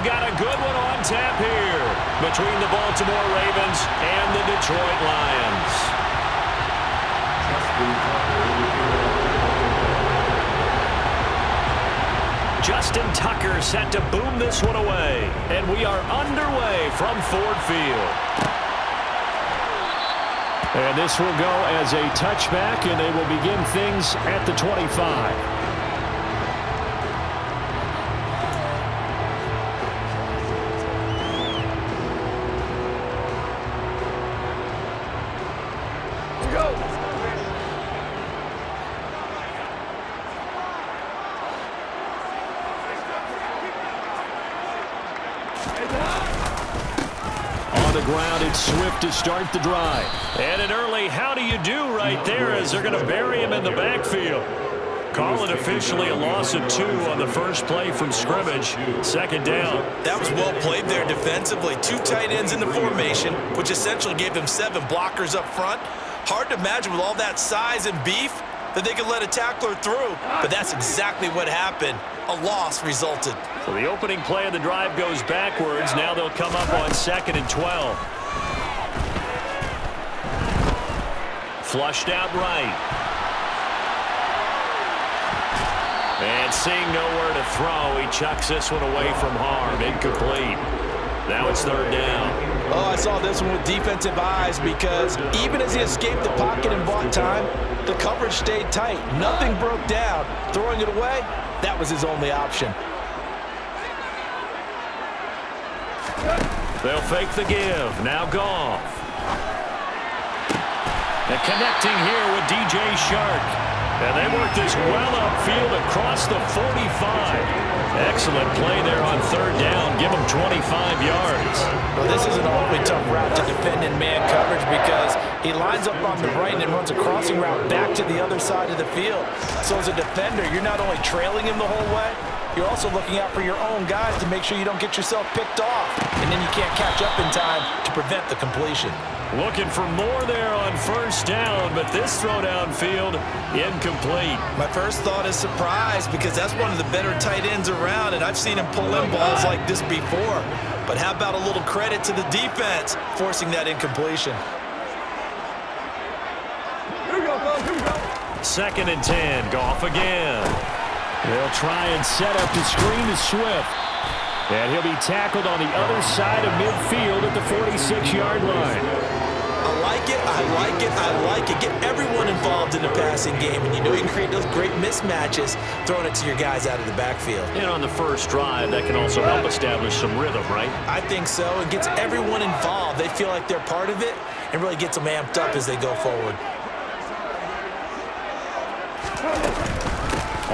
we've got a good one on tap here between the Baltimore Ravens and the Detroit Lions. Justin Tucker set to boom this one away. And we are underway from Ford Field. And this will go as a touchback, and they will begin things at the 25. Ground, it's Swift to start the drive. And an early how do you do right there as they're going to bury him in the backfield. Call it officially a loss of 2 on the first play from scrimmage. Second down. That was well played there defensively. 2 tight ends in the formation, which essentially gave them 7 blockers up front. Hard to imagine with all that size and beef that they could let a tackler through. But that's exactly what happened. A loss resulted. So the opening play of the drive goes backwards. Now they'll come up on 2nd and 12. Flushed out right. And seeing nowhere to throw, he chucks this one away from harm. Incomplete. Now it's 3rd down. Oh, I saw this one with defensive eyes because even as he escaped the pocket and bought time, the coverage stayed tight. Nothing broke down. Throwing it away, that was his only option. They'll fake the give. Now Goff. And connecting here with DJ Shark. And they work this well upfield across the 45. Excellent play there on 3rd down. Give him 25 yards. Well, this is an awfully tough route to defend in man coverage because he lines up on the right and runs a crossing route back to the other side of the field. So as a defender, you're not only trailing him the whole way, you're also looking out for your own guys to make sure you don't get yourself picked off. And then you can't catch up in time to prevent the completion. Looking for more there on 1st down, but this throw downfield, incomplete. My first thought is surprise because that's one of the better tight ends around, and I've seen him pull in balls like this before. But how about a little credit to the defense forcing that incompletion? Here we go, fellas, here we go. 2nd and 10, Goff again. They'll try and set up the screen to Swift. And he'll be tackled on the other side of midfield at the 46-yard line. I like it, I like it, I like it. Get everyone involved in the passing game, and you know you can create those great mismatches throwing it to your guys out of the backfield. And on the first drive, that can also help establish some rhythm, right? I think so. It gets everyone involved. They feel like they're part of it and really gets them amped up as they go forward.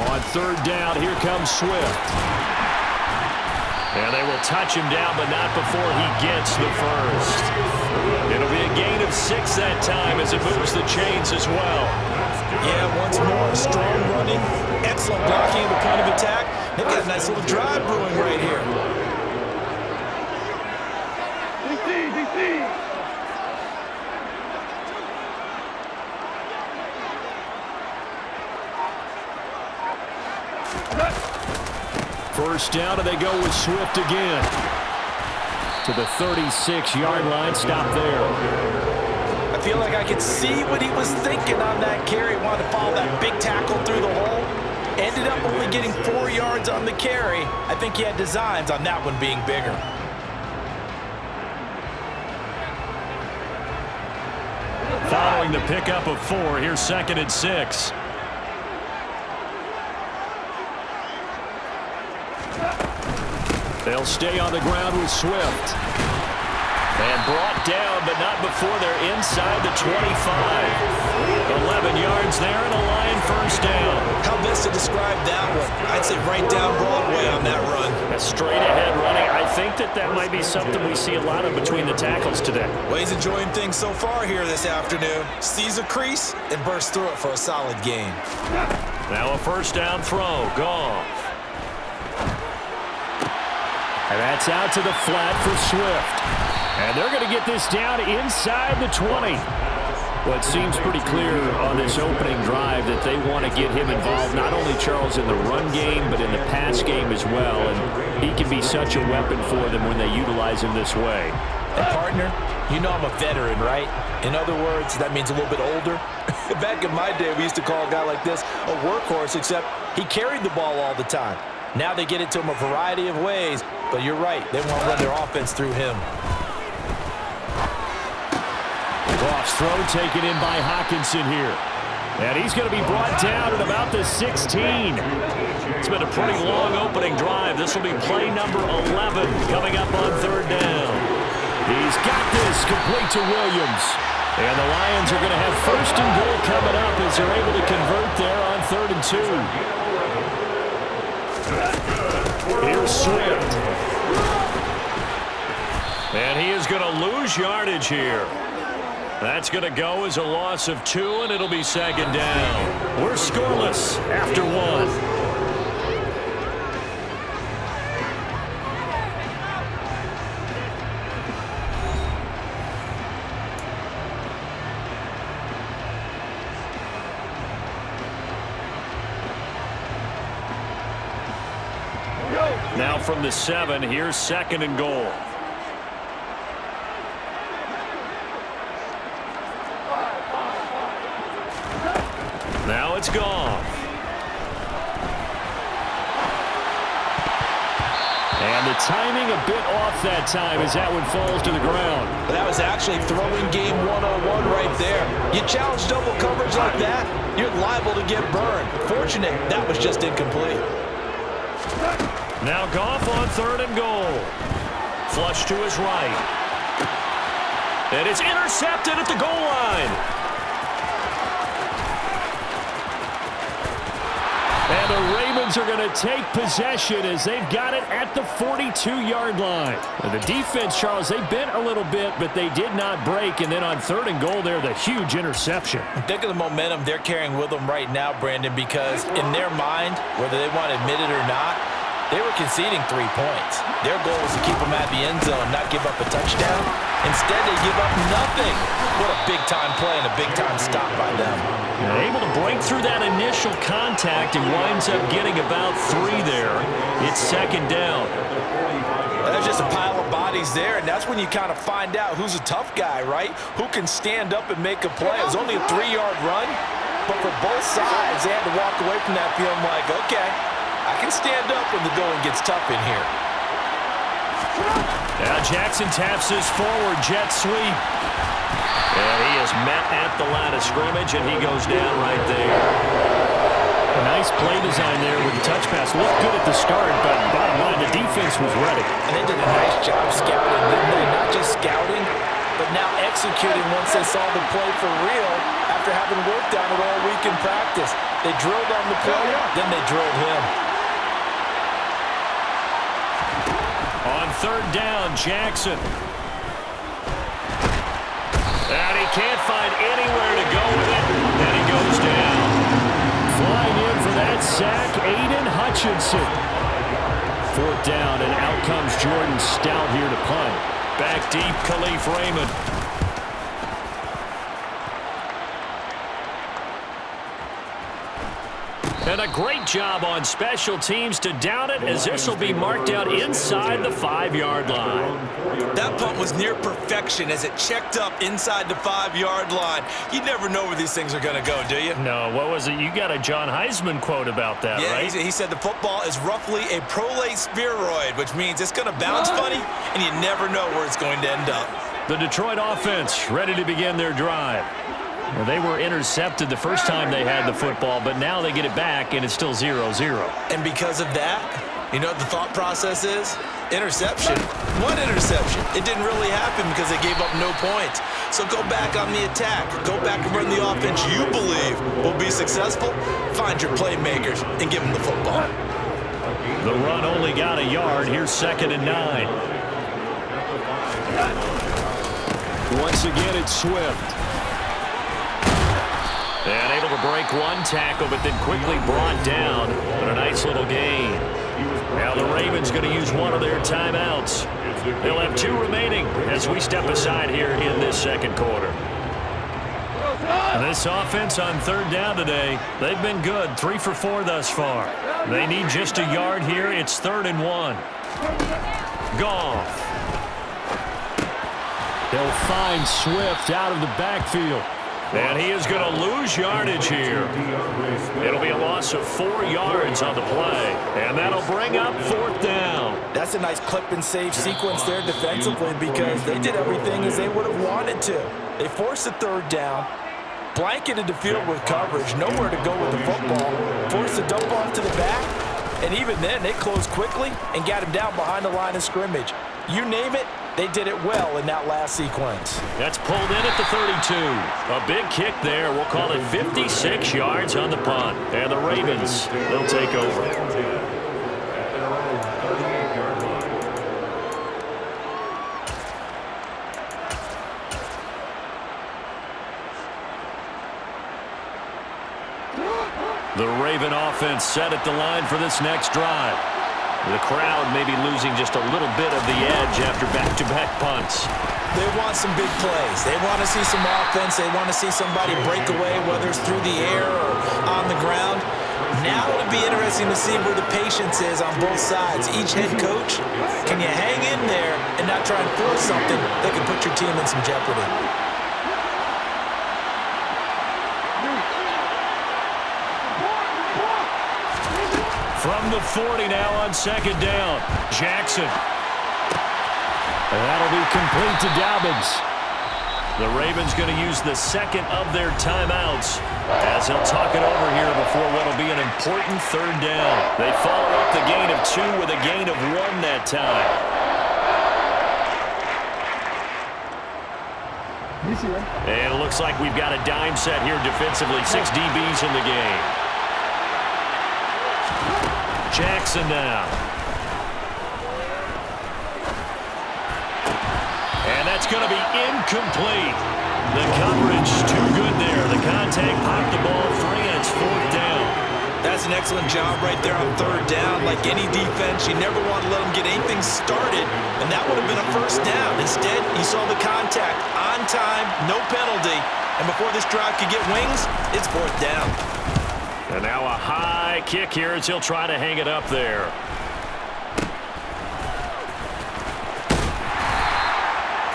On 3rd down, here comes Swift. And they will touch him down, but not before he gets the first. It'll be a gain of 6 that time as it moves the chains as well. Yeah, once more, strong running, excellent blocking at the point of attack. They've got a nice little drive brewing right here. DC. 1st down, and they go with Swift again. To the 36-yard line, stop there. I feel like I could see what he was thinking on that carry. Wanted to follow that big tackle through the hole. Ended up only getting 4 yards on the carry. I think he had designs on that one being bigger. Following the pickup of 4, here's 2nd and 6. They'll stay on the ground with Swift. And brought down, but not before they're inside the 25. 11 yards there and a Lion 1st down. How best to describe that one? I'd say right down Broadway on that run. A straight ahead running. I think that might be something we see a lot of between the tackles today. Well, he's enjoying things so far here this afternoon. Sees a crease and bursts through it for a solid gain. Now a 1st down throw. Goff. And that's out to the flat for Swift. And they're going to get this down inside the 20. Well, it seems pretty clear on this opening drive that they want to get him involved, not only, Charles, in the run game, but in the pass game as well. And he can be such a weapon for them when they utilize him this way. And partner, you know I'm a veteran, right? In other words, that means a little bit older. Back in my day, we used to call a guy like this a workhorse, except he carried the ball all the time. Now they get it to him a variety of ways, but you're right. They want to run their offense through him. Goff's throw taken in by Hawkinson here. And he's going to be brought down at about the 16. It's been a pretty long opening drive. This will be play number 11 coming up on third down. He's got this complete to Williams. And the Lions are going to have first and goal coming up as they're able to convert there on 3rd and 2. Here's Swift. And he is going to lose yardage here. That's going to go as a loss of 2, and it'll be 2nd down. We're scoreless after 1. Now from the 7, here's 2nd and goal. Now it's gone. And the timing a bit off that time as that one falls to the ground. That was actually throwing game 101 right there. You challenge double coverage like that, you're liable to get burned. Fortunate, that was just incomplete. Now Goff on 3rd and goal. Flush to his right. And it's intercepted at the goal line. And the Ravens are going to take possession as they've got it at the 42-yard line. And the defense, Charles, they bent a little bit, but they did not break. And then on 3rd and goal there, the huge interception. Think of the momentum they're carrying with them right now, Brandon, because in their mind, whether they want to admit it or not, they were conceding 3 points. Their goal was to keep them at the end zone, not give up a touchdown. Instead, they give up nothing. What a big-time play and a big-time stop by them. Able to break through that initial contact and winds up getting about 3 there. It's 2nd down. There's just a pile of bodies there, and that's when you kind of find out who's a tough guy, right? Who can stand up and make a play. It was only a 3-yard run, but for both sides, they had to walk away from that feeling like, okay, I can stand up when the going gets tough in here. Now Jackson taps his forward jet sweep. And he is met at the line of scrimmage, and he goes down right there. A nice play design there with the touch pass. Looked good at the start, but bottom line, the defense was ready. And they did a nice job scouting, didn't they? Not just scouting, but now executing once they saw the play for real after having worked on it all week in practice. They drilled on the play, then they drilled him. On 3rd down, Jackson. And he can't find anywhere to go with it, and he goes down. Flying in for that sack, Aiden Hutchinson. 4th down, and out comes Jordan Stout here to punt. Back deep, Khalif Raymond. And a great job on special teams to down it, as this will be marked out inside the 5-yard line. That punt was near perfection as it checked up inside the 5-yard line. You never know where these things are going to go, do you? No, what was it? You got a John Heisman quote about that, yeah, right? He said the football is roughly a prolate spheroid, which means it's going to bounce funny, and you never know where it's going to end up. The Detroit offense ready to begin their drive. Well, they were intercepted the first time they had the football, but now they get it back, and it's still 0-0. And because of that, you know what the thought process is? Interception. What interception? It didn't really happen because they gave up no points. So go back on the attack. Go back and run the offense you believe will be successful. Find your playmakers and give them the football. The run only got a yard. Here's 2nd and 9. Once again, it's Swift. And able to break one tackle, but then quickly brought down. But a nice little gain. Now the Ravens going to use one of their timeouts. They'll have 2 remaining as we step aside here in this 2nd quarter. And this offense on third down today, they've been good. 3 for 4 thus far. They need just a yard here. It's 3rd and 1. Goff. He'll find Swift out of the backfield. And he is going to lose yardage here. It'll be a loss of 4 yards on the play. And that'll bring up 4th down. That's a nice clip and save sequence there defensively because they did everything as they would have wanted to. They forced the 3rd down, blanketed the field with coverage, nowhere to go with the football, forced the dump off to the back, and even then they closed quickly and got him down behind the line of scrimmage. You name it, they did it well in that last sequence. That's pulled in at the 32. A big kick there. We'll call it 56 yards on the punt. And the Ravens, they'll take over. The Raven offense set at the line for this next drive. The crowd may be losing just a little bit of the edge after back-to-back punts. They want some big plays. They want to see some offense. They want to see somebody break away, whether it's through the air or on the ground. Now it'll be interesting to see where the patience is on both sides. Each head coach, can you hang in there and not try and force something that can put your team in some jeopardy? From the 40 now on 2nd down. Jackson. And that'll be complete to Dobbins. The Ravens going to use the 2nd of their timeouts as they'll talk it over here before what'll be an important 3rd down. They follow up the gain of 2 with a gain of 1 that time. And it looks like we've got a dime set here defensively. 6 DBs in the game. Jackson now. And that's going to be incomplete. The coverage too good there. The contact popped the ball free, and it's 4th down. That's an excellent job right there on 3rd down. Like any defense, you never want to let them get anything started, and that would have been a 1st down. Instead, you saw the contact on time, no penalty, and before this drive could get wings, it's 4th down. And now a high kick here as he'll try to hang it up there.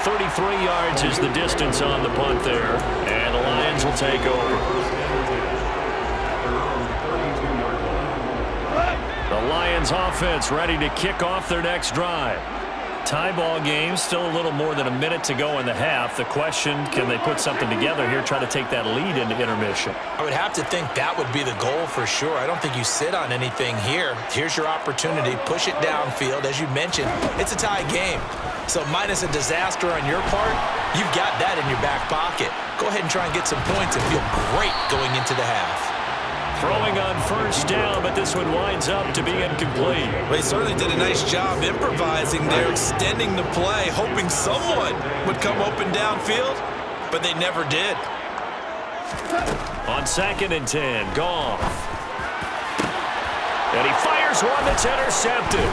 .33 yards is the distance on the punt there. And the Lions will take over. The Lions offense ready to kick off their next drive. Tie ball game, still a little more than a minute to go in the half. The question, can they put something together here, try to take that lead into intermission? I would have to think that would be the goal for sure. I don't think you sit on anything here. Here's your opportunity. Push it downfield. As you mentioned, it's a tie game. So minus a disaster on your part, you've got that in your back pocket. Go ahead and try and get some points and feel great going into the half. Throwing on 1st down, but this one winds up to be incomplete. They certainly did a nice job improvising there, extending the play, hoping someone would come open downfield, but they never did. On 2nd and 10, Goff. And he fires one that's intercepted.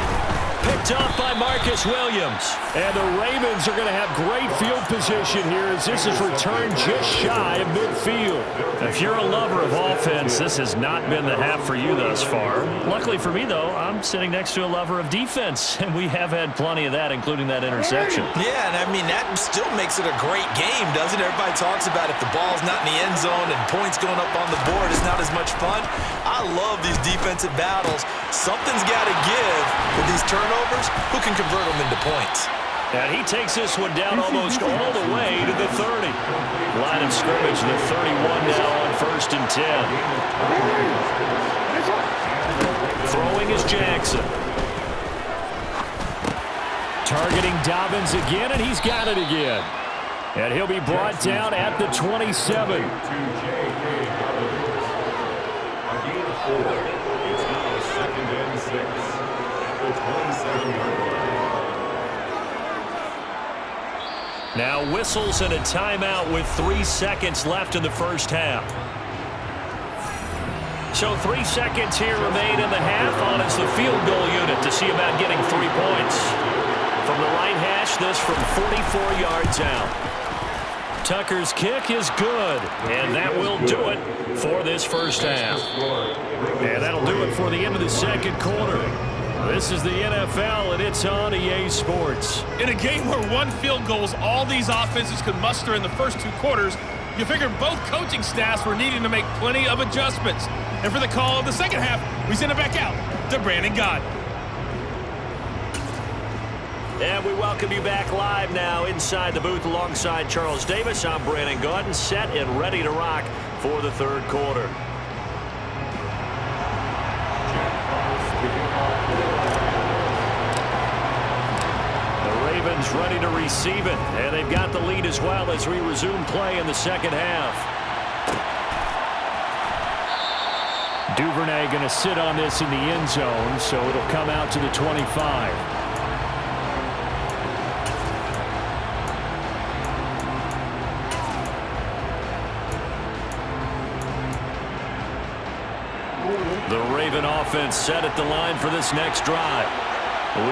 Picked off by Marcus Williams. And the Ravens are going to have great field position here as this is returned just shy of midfield. If you're a lover of offense, this has not been the half for you thus far. Luckily for me, though, I'm sitting next to a lover of defense, and we have had plenty of that, including that interception. Yeah, and I mean, that still makes it a great game, doesn't it? Everybody talks about if the ball's not in the end zone and points going up on the board, it's not as much fun. I love these defensive battles. Something's got to give with these turnovers. Who can convert them into points? And he takes this one down almost all the way to the 30. Line of scrimmage, the 31 now on 1st and 10. Throwing is Jackson. Targeting Dobbins again, and he's got it again. And he'll be brought down at the 27. Now whistles and a timeout with 3 seconds left in the 1st half. So 3 seconds here remain in the half on as the field goal unit to see about getting 3 points. From the right hash, this from 44 yards out. Tucker's kick is good, and that will do it for this first half. And that'll do it for the end of the second quarter. This is the NFL, and it's on EA Sports. In a game where one field goal is all these offenses could muster in the first two quarters, you figure both coaching staffs were needing to make plenty of adjustments. And for the call of the second half, we send it back out to Brandon Gott. And we welcome you back live now inside the booth alongside Charles Davis. I'm Brandon Gott, set and ready to rock for the third quarter. The Ravens ready to receive it, and they've got the lead as well as we resume play in the second half. Duvernay going to sit on this in the end zone, so it'll come out to the 25. The Raven offense set at the line for this next drive.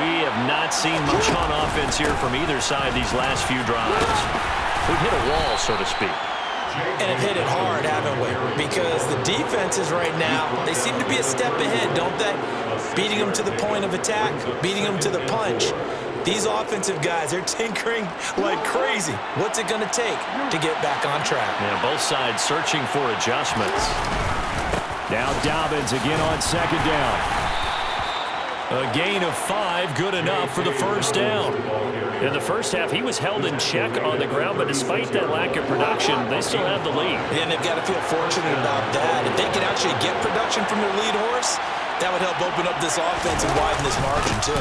We have not seen much on offense here from either side these last few drives. We've hit a wall, so to speak. And have hit it hard, haven't we? Because the defenses right now, they seem to be a step ahead, don't they? Beating them to the point of attack, beating them to the punch. These offensive guys, they're tinkering like crazy. What's it going to take to get back on track? Yeah, both sides searching for adjustments. Now Dobbins again on second down. A gain of 5, good enough for the first down. In the first half, he was held in check on the ground, but despite that lack of production, they still have the lead. And they've got to feel fortunate about that. If they can actually get production from their lead horse, that would help open up this offense and widen this margin, too.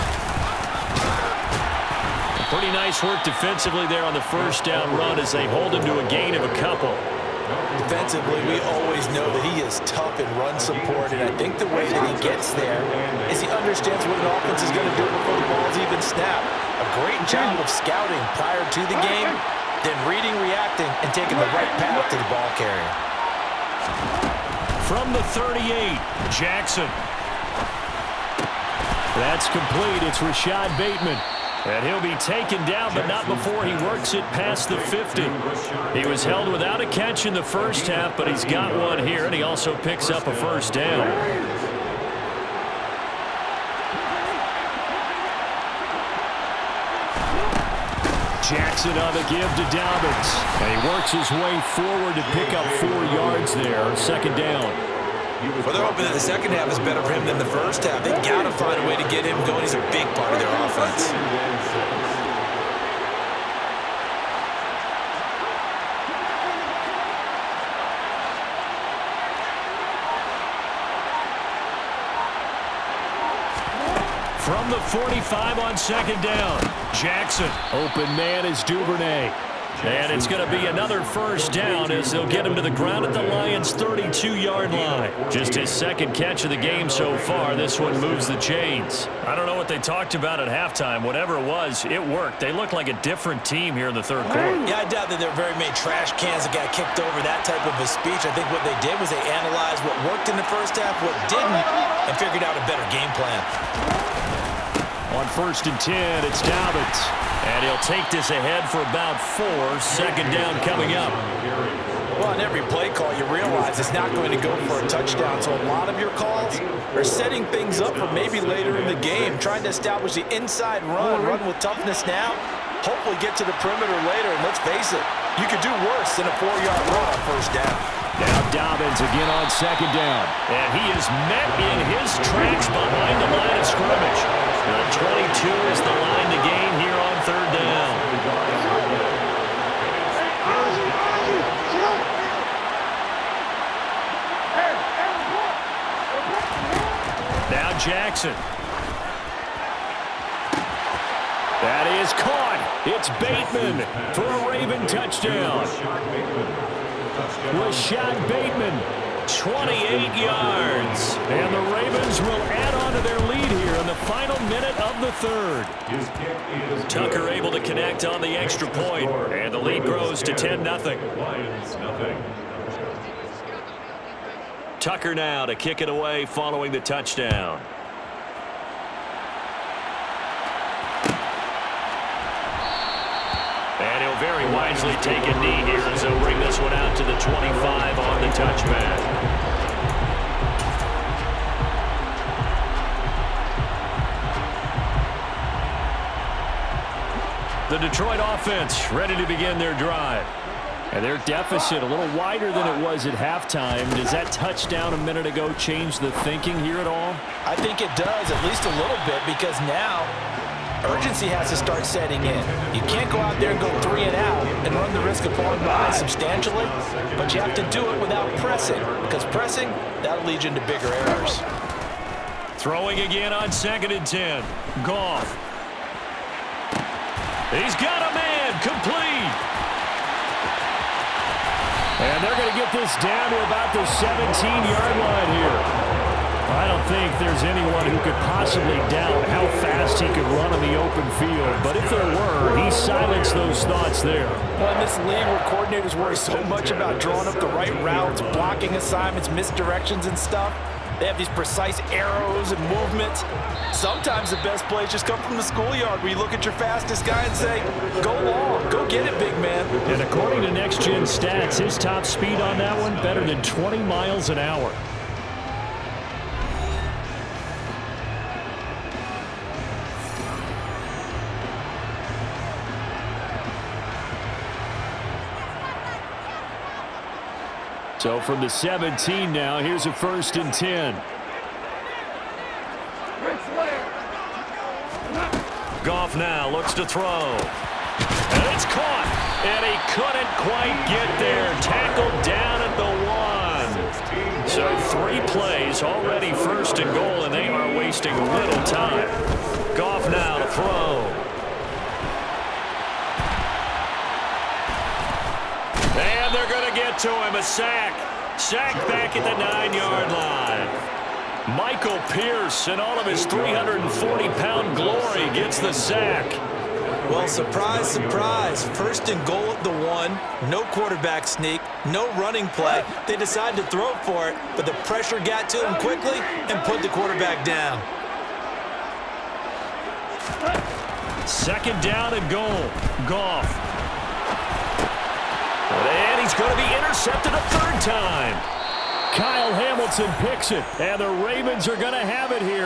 Pretty nice work defensively there on the first down run as they hold him to a gain of a couple. Defensively, we always know that he is tough and run support, and I think the way that he gets there is he understands what an offense is going to do before the ball's even snapped. A great job of scouting prior to the game, then reading, reacting, and taking the right path to the ball carrier. From the 38, Jackson. That's complete. It's Rashad Bateman. And he'll be taken down, but not before he works it past the 50. He was held without a catch in the first half, but he's got one here, and he also picks up a first down. Jackson on the give to Dobbins. And he works his way forward to pick up 4 yards there. Second down. Well, they're hoping that the second half is better for him than the first half. They've got to find a way to get him going. He's a big part of their offense. From the 45 on second down, Jackson. Open man is Duvernay. And it's going to be another first down as they'll get him to the ground at the Lions' 32-yard line. Just his second catch of the game so far. This one moves the chains. I don't know what they talked about at halftime. Whatever it was, it worked. They look like a different team here in the third quarter. Yeah, I doubt that there were very many trash cans that got kicked over, that type of a speech. I think what they did was they analyzed what worked in the first half, what didn't, and figured out a better game plan. On first and 10, it's Dobbins. And he'll take this ahead for about 4. Second down coming up. Well, on every play call, you realize it's not going to go for a touchdown. So a lot of your calls are setting things up for maybe later in the game, trying to establish the inside run with toughness now, hopefully get to the perimeter later. And let's face it, you could do worse than a 4-yard run on first down. Now Dobbins again on second down. And he is met in his tracks behind the line of scrimmage. The 22 is the line to gain here on third down. Now Jackson. That is caught. It's Bateman for a Raven touchdown. Rashad Bateman, 28 yards. And the Ravens will add on to their lead here in the final minute of the third. Tucker able to connect on the extra point, and the lead grows to 10-0. Tucker now to kick it away following the touchdown. And he'll will very wisely take a knee here as they'll bring this one out to the 25 on the touchback. The Detroit offense ready to begin their drive. And their deficit a little wider than it was at halftime. Does that touchdown a minute ago change the thinking here at all? I think it does, at least a little bit, because now urgency has to start setting in. You can't go out there and go 3 and out and run the risk of falling behind substantially, but you have to do it without pressing, because pressing, that'll lead you into bigger errors. Throwing again on 2nd and 10. Goff. He's got a man, complete. And they're going to get this down to about the 17-yard line here. I don't think there's anyone who could possibly doubt how fast he could run on the open field. But if there were, he silenced those thoughts there. Well, in this league where coordinators worry so much about drawing up the right routes, blocking assignments, misdirections and stuff, they have these precise arrows and movements. Sometimes the best plays just come from the schoolyard where you look at your fastest guy and say, go long, go get it, big man. And according to Next Gen Stats, his top speed on that one, better than 20 miles an hour. So from the 17 now, here's a 1st and 10. Goff now looks to throw. And it's caught. And he couldn't quite get there. Tackled down at the 1. So 3 plays, already 1st and goal, and they are wasting little time. Goff now to throw. And they're going to get to him. A sack. Sack back at the 9-yard line. Michael Pierce, in all of his 340-pound glory, gets the sack. Well, surprise, surprise. 1st and goal at the 1. No quarterback sneak. No running play. They decided to throw for it, but the pressure got to him quickly and put the quarterback down. 2nd down and goal. Goff. And he's going to be intercepted a 3rd time. Kyle Hamilton picks it, and the Ravens are going to have it here.